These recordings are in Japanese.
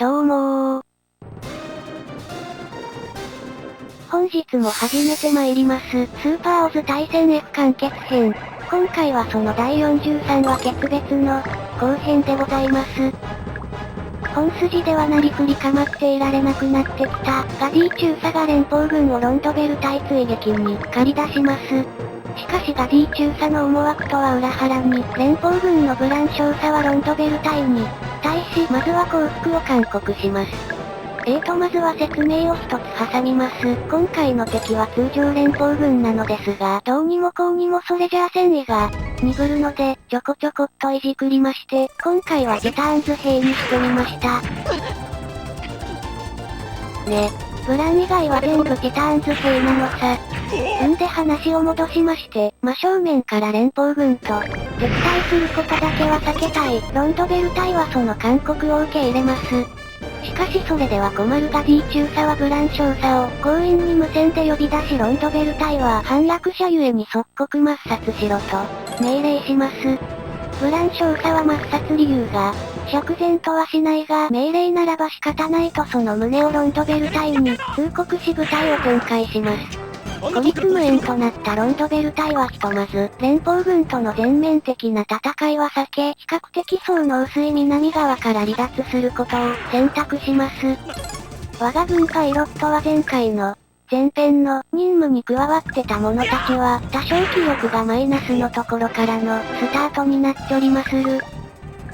どうもー。本日も始めてまいります。スーパーオズ対戦 F 完結編。今回はその第43話決別の後編でございます。本筋ではなりふり構っていられなくなってきたガディ中佐が連邦軍をロンドベル隊追撃に駆り出します。しかしガディ中佐の思惑とは裏腹に、連邦軍のブラン少佐はロンドベル隊に対しまずは降伏を勧告します。まずは説明を一つ挟みます。今回の敵は通常連邦軍なのですが、どうにもこうにもそれじゃあ戦意が鈍るので、ちょこちょこっといじくりまして、今回はティターンズ兵にしてみました。ね、ブラン以外は全部ティターンズ兵なのさ。んで話を戻しまして、真正面から連邦軍と敵対することだけは避けたい。ロンドベル隊はその勧告を受け入れます。しかしそれでは困るガディ中佐はブラン少佐を強引に無線で呼び出しロンドベル隊は反落者ゆえに即刻抹殺しろと命令します。ブラン少佐は抹殺理由が釈然とはしないが命令ならば仕方ないとその旨をロンドベル隊に通告し部隊を展開します。孤立無援となったロンドベル隊はひとまず連邦軍との全面的な戦いは避け比較的層の薄い南側から離脱することを選択します。我が軍パイロットは前回の前編の任務に加わってた者たちは多少気力がマイナスのところからのスタートになっておりまする。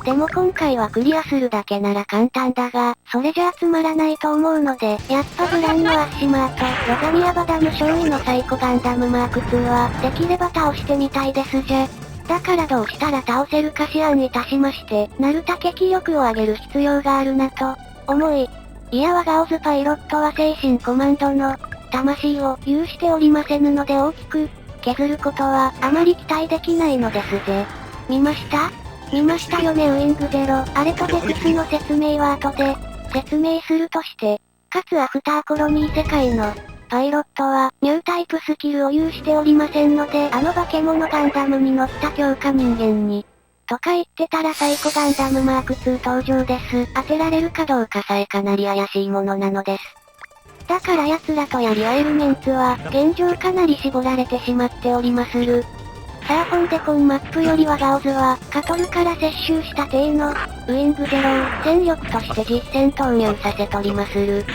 でも今回はクリアするだけなら簡単だが、それじゃあつまらないと思うので、やっぱブランのアッシマーとロザミアバダム少尉のサイコガンダムマーク2は、できれば倒してみたいですじゃ。だからどうしたら倒せるか思案いたしまして、なるたけ気力を上げる必要があるなと、思い。いや我がオズパイロットは精神コマンドの魂を有しておりませぬので大きく削ることはあまり期待できないのですぜ。見ましたよねウィングゼロ。あれとゼクスの説明は後で説明するとして、かつアフターコロニー世界のパイロットはニュータイプスキルを有しておりませんので、あの化け物ガンダムに乗った強化人間にとか言ってたらサイコガンダムマーク2登場です。当てられるかどうかさえかなり怪しいものなのです。だから奴らとやり合えるメンツは現状かなり絞られてしまっておりまする。さあほんでコンマップより我がオズは、カトルから接収した体の、ウィングゼロを戦力として実戦投入させとりまする。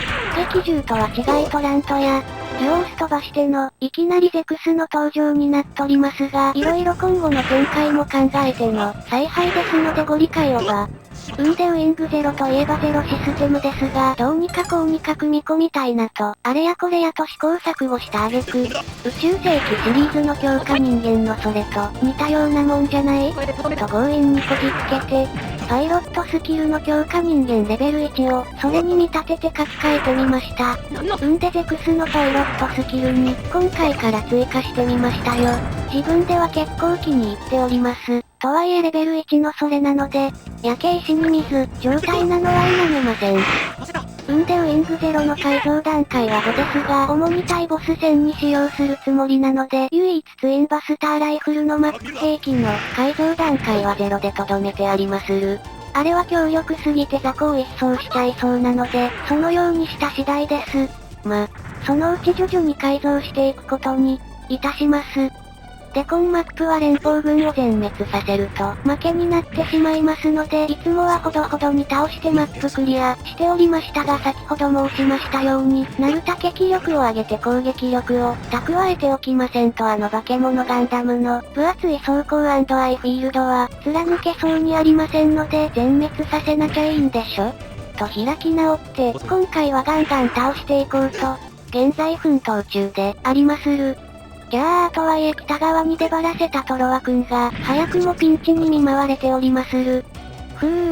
敵銃とは違いトラントや、デュオース飛ばしての、いきなりゼクスの登場になっとりますが、色々今後の展開も考えての、采配ですのでご理解をば。でウィングゼロといえばゼロシステムですが、どうにかこうにか組み込みたいなと、あれやこれやと試行錯誤した挙句、宇宙世紀シリーズの強化人間のそれと似たようなもんじゃないと強引にこじつけて、パイロットスキルの強化人間レベル1を、それに見立てて書き換えてみました。でゼクスのパイロットスキルに、今回から追加してみましたよ。自分では結構気に入っております。とはいえレベル1のそれなので、焼け石に水、状態なのは否めません。でウィングゼロの改造段階は5ですが、主に対ボス戦に使用するつもりなので、唯一ツインバスターライフルのマック兵器の改造段階は0で留めてありまする。あれは強力すぎて雑魚を一掃しちゃいそうなので、そのようにした次第です。そのうち徐々に改造していくことに、いたします。でコンマップは連邦軍を全滅させると負けになってしまいますので、いつもはほどほどに倒してマップクリアしておりましたが、先ほど申しましたように、なるたけ気力を上げて攻撃力を蓄えておきませんとあの化け物ガンダムの分厚い装甲アイフィールドは貫けそうにありませんので全滅させなきゃいいんでしょと開き直って、今回はガンガン倒していこうと、現在奮闘中でありまする。とはいえ北側に出張らせたトロワ君が、早くもピンチに見舞われておりまする。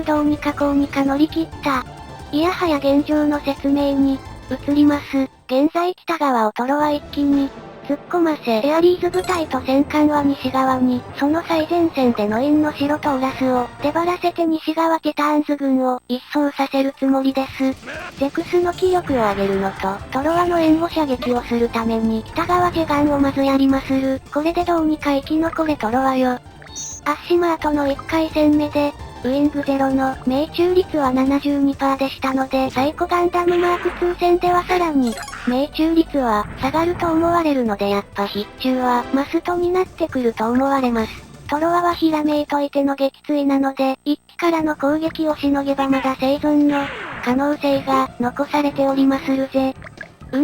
どうにかこうにか乗り切った。いやはや現状の説明に、移ります。現在北側をトロワ一気に、突っ込ませエアリーズ部隊と戦艦は西側に、その最前線でノインの城とウラスを出張らせて西側ティターンズ軍を一掃させるつもりです。ゼクスの気力を上げるのと、トロワの援護射撃をするために北側ジェガンをまずやりまする。これでどうにか生き残れトロワよ。アッシマーとの1回戦目で、ウィングゼロの命中率は 72% でしたので、サイコガンダムマーク2戦ではさらに、命中率は下がると思われるのでやっぱ必中はマストになってくると思われます。トロワはひらめいといての撃墜なので、一機からの攻撃をしのげばまだ生存の可能性が残されておりまするぜ。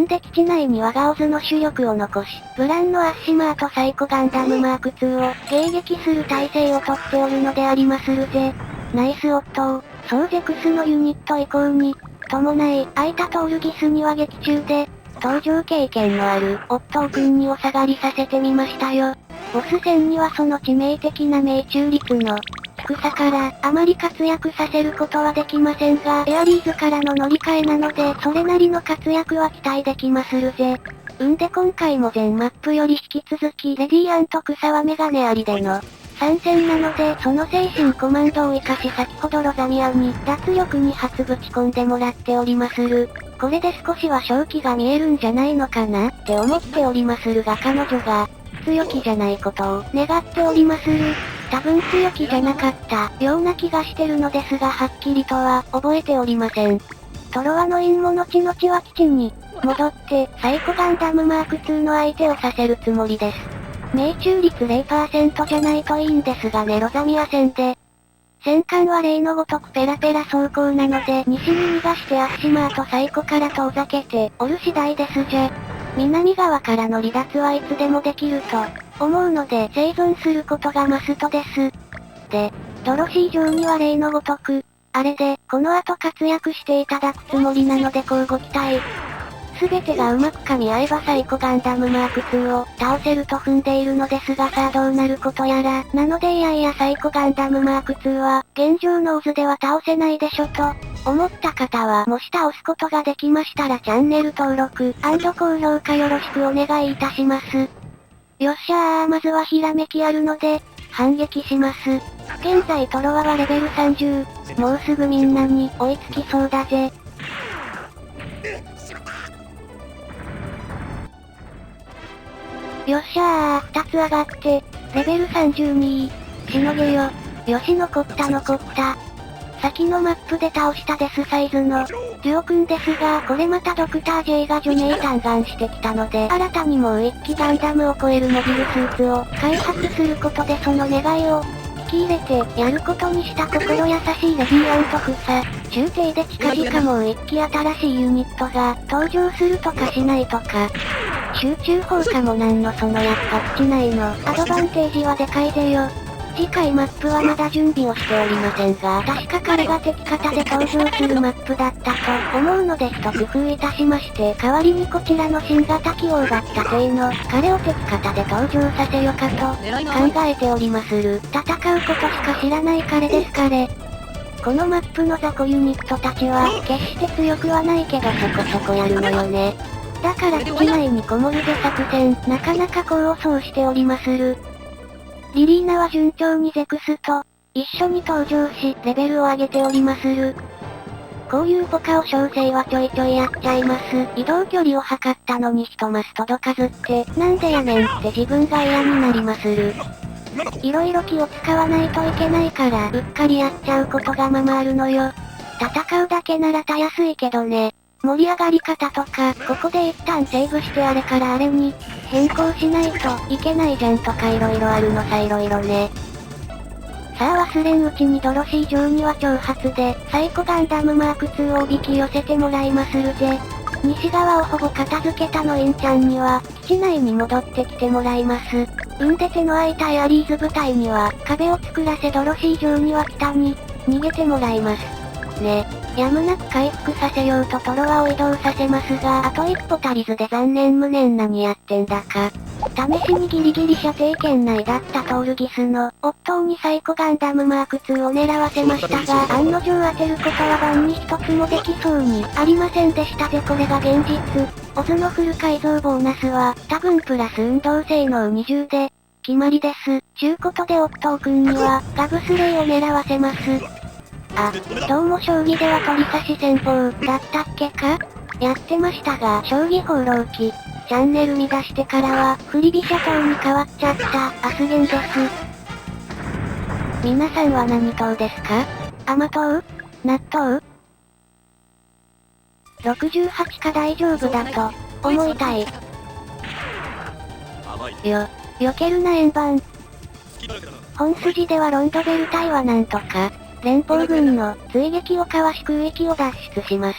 で基地内にはガオズの主力を残し、ブランのアッシマーとサイコガンダムマーク2を迎撃する体制をとっておるのでありまするぜ。ナイスオットー、ソーゼクスのユニット移行に伴い、アイタとオルギスには劇中で、登場経験のあるオットー君にお下がりさせてみましたよ。ボス戦にはその致命的な命中率の低さからあまり活躍させることはできませんが、エアリーズからの乗り換えなので、それなりの活躍は期待できまするぜ。で今回も全マップより引き続きレディアント草はメガネありでの参戦なので、その精神コマンドを活かし先ほどロザミアに脱力に発ぶち込んでもらっておりまする。これで少しは勝機が見えるんじゃないのかなって思っておりまするが彼女が強気じゃないことを願っておりまする。多分強気じゃなかったような気がしてるのですがはっきりとは覚えておりません。トロワの陰も後々は基地に戻ってサイコガンダムマーク2の相手をさせるつもりです。命中率 0% じゃないといいんですがねロザミア戦で。戦艦は例のごとくペラペラ走行なので西に逃がしてアッシマーとサイコから遠ざけておる次第ですじゃ。南側からの離脱はいつでもできると思うので生存することがマストです。で、ドロシー上には例のごとく、あれで、この後活躍していただくつもりなので交互期待。すべてがうまく噛み合えばサイコガンダムマーク2を倒せると踏んでいるのですがさあどうなることやら。なのでいやいやサイコガンダムマーク2は、現状の渦では倒せないでしょと、思った方はもし倒すことができましたらチャンネル登録&高評価よろしくお願いいたします。よっしゃーまずはひらめきあるので、反撃します。現在トロワはレベル30、もうすぐみんなに追いつきそうだぜ。よっしゃー2つ上がって、レベル32、しのげよ。よし残った残った。先のマップで倒したデスサイズの、デュオくんですが、これまたドクター J が除名弾丸してきたので、新たにもう一機ガンダムを超えるモビルスーツを開発することでその願いを引き入れてやることにした心優しいレディアント草。中帝で近々もう一機新しいユニットが登場するとかしないとか。集中砲火もなんのそのやっぱ基地内のアドバンテージはでかいぜよ。次回マップはまだ準備をしておりませんが、確か彼が敵方で登場するマップだったと思うので一工夫いたしまして、代わりにこちらの新型機を奪った帝の彼を敵方で登場させよかと考えておりまする。戦うことしか知らない彼です彼。このマップの雑魚ユニットたちは決して強くはないけどそこそこやるのよね。だから基地内にこもるで作戦、なかなか功を奏しておりまする。リリーナは順調にゼクスと一緒に登場し、レベルを上げておりまする。こういうポカを小生はちょいちょいやっちゃいます。移動距離を測ったのに一マス届かずって、なんでやねんって自分が嫌になりまする。色々気を使わないといけないから、うっかりやっちゃうことがままあるのよ。戦うだけならたやすいけどね。盛り上がり方とか、ここで一旦セーブしてあれからあれに、変更しないといけないじゃんとか色々あるのさ色々ね。さあ忘れんうちにドロシー城には挑発で、サイコガンダムマーク2をおびき寄せてもらいまするぜ。西側をほぼ片付けたのインちゃんには、基地内に戻ってきてもらいます。で手の空いたエアリーズ部隊には、壁を作らせドロシー城には北に、逃げてもらいます。ね。やむなく回復させようとトロワを移動させますが、あと一歩足りずで残念無念何やってんだか。試しにギリギリ射程圏内だったトールギスの、オットーにサイコガンダムマーク2を狙わせましたが、案の定当てることは盤に一つもできそうにありませんでしたぜこれが現実。オズのフル改造ボーナスは、多分プラス運動性能20で、決まりです。ちゅうことでオットーくんには、ガブスレイを狙わせます。あ、どうも将棋では取り差し戦法、だったっけかやってましたが、将棋放浪記、チャンネル見出してからは、振り飛車党に変わっちゃった、アスゲンです。皆さんは何党ですか？甘党？納豆？68か大丈夫だと、思いたい。避けるな円盤。本筋ではロンドベル隊はなんとか、連邦軍の追撃をかわし空域を脱出します。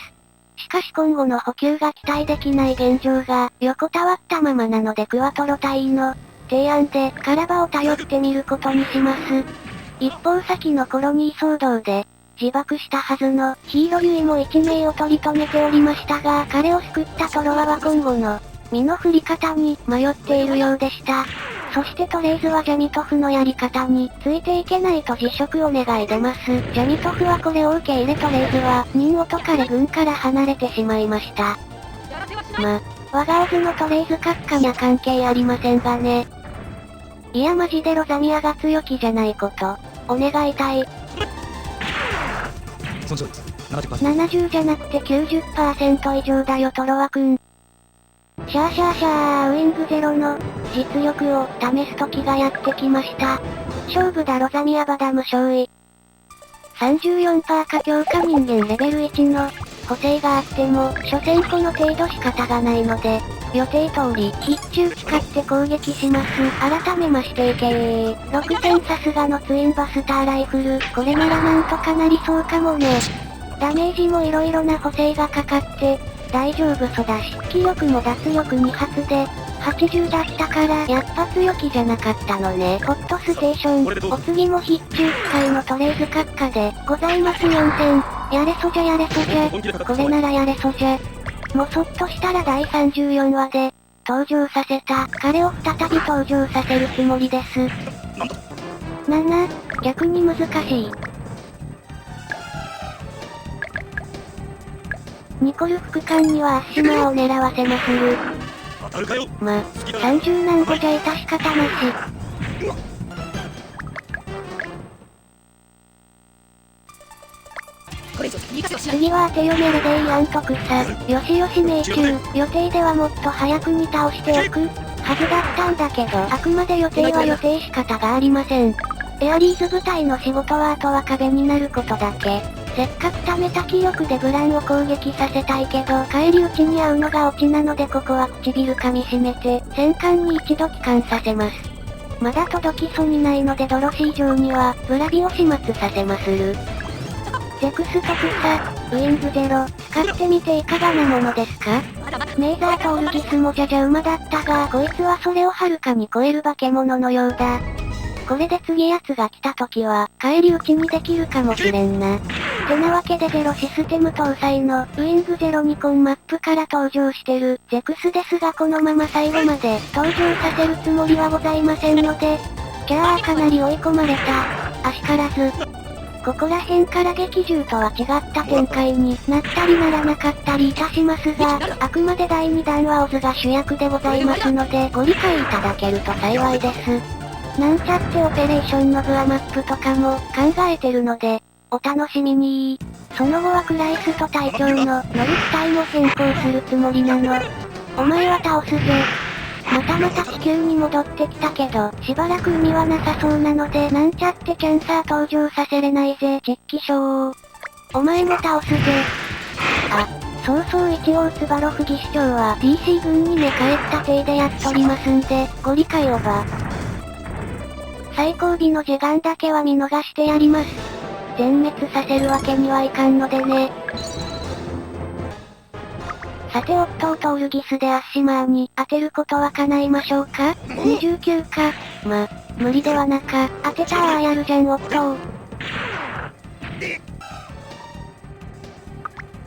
しかし今後の補給が期待できない現状が横たわったままなのでクワトロ隊員の提案でカラバを頼ってみることにします。一方先のコロニー騒動で自爆したはずのヒーロユイも1名を取り留めておりましたが彼を救ったトロワは今後の身の振り方に迷っているようでした。そしてトレイズはジャミトフのやり方についていけないと辞職を願い出ます。ジャミトフはこれを受け入れトレイズは任を解かれ軍から離れてしまいました。我がオズのトレイズ閣下には関係ありませんがね。いやマジでロザミアが強気じゃないこと、お願いたい。70じゃなくて 90% 以上だよトロワくん。シャーシャーシャーウィングゼロの実力を試す時がやってきました。勝負だロザミアバダム勝利。34%か強化人間レベル1の補正があっても、所詮この程度仕方がないので、予定通り必中使って攻撃します。改めましていけー。6戦さすがのツインバスターライフル。これならなんとかなりそうかもね。ダメージも色々な補正がかかって、大丈夫そうだし、気力も脱力2発で、80だったから、やっぱ強気じゃなかったのね。ホットステーション、お次も必中使いのトレイズ閣下で、ございます4戦。やれそじゃやれそじゃ。これならやれそじゃ。もそっとしたら第34話で、登場させた、彼を再び登場させるつもりです。7、逆に難しい。ニコル副官にはアッシマーを狙わせまする。30何個じゃ致し方なし。次は当てよめレデイアントクサ。よしよし命中。予定ではもっと早くに倒しておくはずだったんだけど、あくまで予定は予定仕方がありません。エアリーズ部隊の仕事はあとは壁になることだけ。せっかく貯めた気力でブランを攻撃させたいけど、返り討ちに遭うのがオチなのでここは唇噛み締めて、戦艦に一度帰還させます。まだ届きそうにないのでドロシー城には、ブラビを始末させまする。ゼクス特差、ウィングゼロ、使ってみていかがなものですか？メイザーとオルギスもじゃじゃ馬だったが、こいつはそれをはるかに超える化け物のようだ。これで次奴が来た時は、返り討ちにできるかもしれんな。てなわけでゼロシステム搭載の、ウィングゼロニコンマップから登場してる、ゼクスですがこのまま最後まで、登場させるつもりはございませんので、キャーかなり追い込まれた。あしからず。ここら辺から劇中とは違った展開になったりならなかったりいたしますが、あくまで第2弾はオズが主役でございますので、ご理解いただけると幸いです。なんちゃってオペレーションのグアマップとかも考えてるので、お楽しみにー。その後はクライスト隊長の乗り機も変更するつもりなの。お前は倒すぜ。また地球に戻ってきたけど、しばらく海はなさそうなので、なんちゃってチャンサー登場させれないぜ、実機賞。お前も倒すぜ。あ、そう一応ツバロフ技師長は DC 軍に寝返った体でやっとりますんで、ご理解をば。最後尾のジェガンだけは見逃してやります。全滅させるわけにはいかんのでね。さてオットーとオルギスでアッシマーに当てることは叶いましょうか？ 29 か。無理ではなか。当てたーやるじゃんオットー。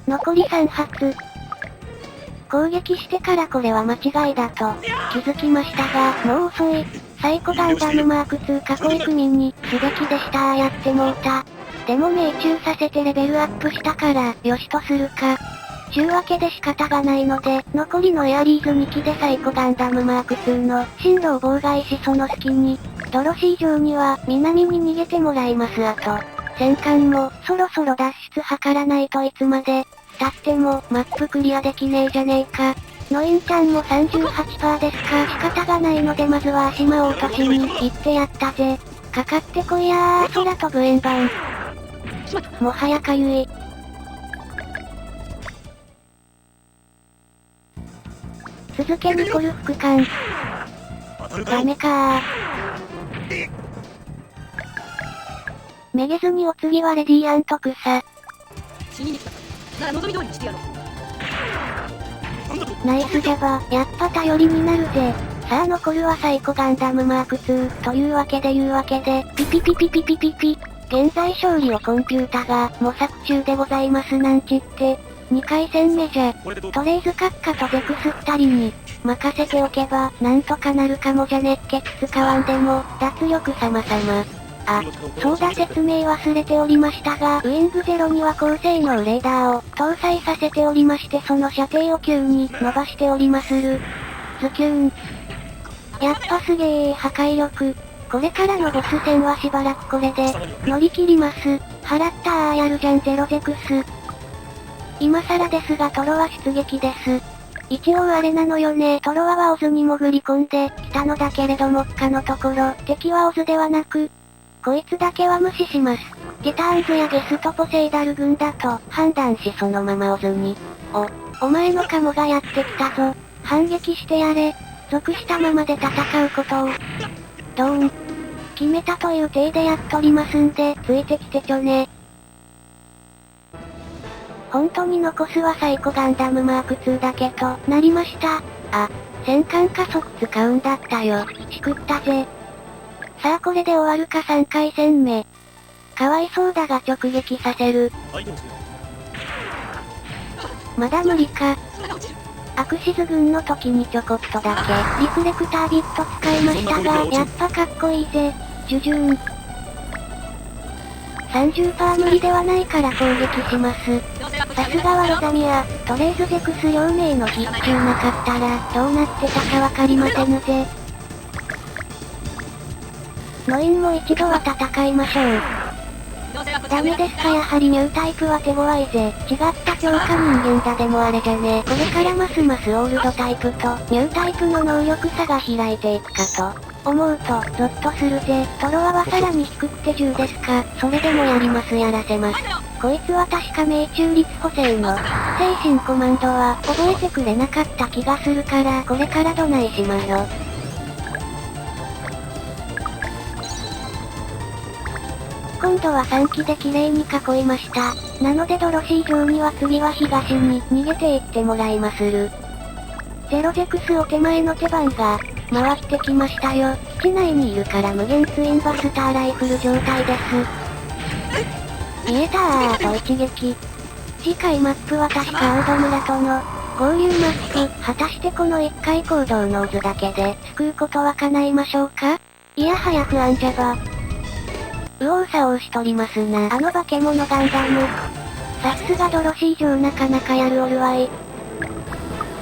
残り3発。攻撃してからこれは間違いだと気づきましたが、もう遅い。サイコガンダムマーク2囲い組にすべきでしたやってもうた。でも命中させてレベルアップしたから、よしとするか。ちゅうわけで仕方がないので、残りのエアリーズ2機でサイコガンダムマーク2の進路を妨害しその隙に、ドロシー城には南に逃げてもらいますあと。戦艦もそろそろ脱出図らないといつまで経ってもマップクリアできねえじゃねえか。ノインちゃんも 38% ですか。仕方がないのでまずは足間を落としに行ってやったぜ。かかってこいやー、空飛ぶ円盤。もはやかゆい。続けにコル副艦。ダメかー。めげずにお次はレディアント草。ナイスジャバ、やっぱ頼りになるぜ。さあ残るはサイコガンダムマーク2、というわけでピピピピピピピピ。現在勝利をコンピュータが模索中でございますなんちって。2回戦目じゃ、トレイズ閣下とゼクス2人に、任せておけば、なんとかなるかもじゃ熱血使わんでも、脱力様々。あ、そうだ説明忘れておりましたが、ウィングゼロには高性能レーダーを搭載させておりましてその射程を急に伸ばしておりまする。ズキューン。やっぱすげー破壊力。これからのボス戦はしばらくこれで、乗り切ります。払ったーやるじゃんゼロゼクス。今更ですがトロは出撃です。一応あれなのよね。トロワはオズに潜り込んできたのだけれども他のところ、敵はオズではなく、こいつだけは無視します。ティターンズやゲストポセイダル軍だと判断しそのままオズに。お前のカモがやってきたぞ。反撃してやれ。属したままで戦うことを。ドーン。決めたという体でやっとりますんで、ついてきてちょね。本当に残すはサイコガンダムマーク2だけとなりました。あ、戦艦加速使うんだったよ。しくったぜ。さあこれで終わるか3回戦目。かわいそうだが直撃させる。まだ無理か。アクシズ軍の時にちょこっとだけリフレクタービット使いましたが、やっぱかっこいいぜ。ジュジューン。30% 無理ではないから攻撃します。さすがはロザミア、トレイズゼクス両名の必中なかったらどうなってたかわかりませぬぜ。ノインも一度は戦いましょう。ダメですかやはりニュータイプは手強いぜ。違った強化人間だでもあれじゃね。これからますますオールドタイプとニュータイプの能力差が開いていくかと思うとゾッとするぜ。トロワはさらに低くて10ですか。それでもやりますやらせます。こいつは確か命中率補正の精神コマンドは覚えてくれなかった気がするからこれからどないしましょ。今度は3機で綺麗に囲いました。なのでドロシー城には次は東に逃げていってもらいまする。ゼロゼクスお手前の手番が回ってきましたよ。基地内にいるから無限ツインバスターライフル状態です。見えたーと一撃。次回マップは確か青戸村との合流マップ。果たしてこの1回行動の渦だけで救うことは叶いましょうか。いやはや不安じゃば。右往左往しとりますな。あの化け物ガンダム。さすがドロシー城なかなかやるおるわい。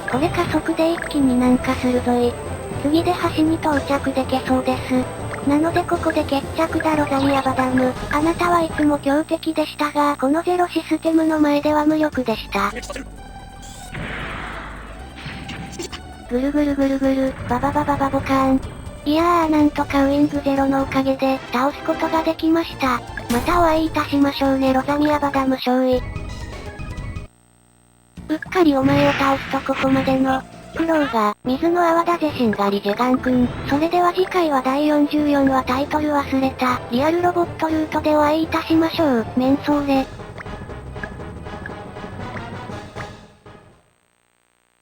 これ加速で一気になんかするぞい。次で橋に到着でけそうです。なのでここで決着だロザミアバダム。あなたはいつも強敵でしたが、このゼロシステムの前では無力でした。ぐるぐるぐるぐる、バババババボカーン。いやーなんとかウィングゼロのおかげで倒すことができました。またお会いいたしましょうねロザミアバダム少尉。うっかりお前を倒すとここまでの苦労が水の泡だぜしんがりジェガン君。それでは次回は第44話タイトル忘れたリアルロボットルートでお会いいたしましょう。メンソーレ。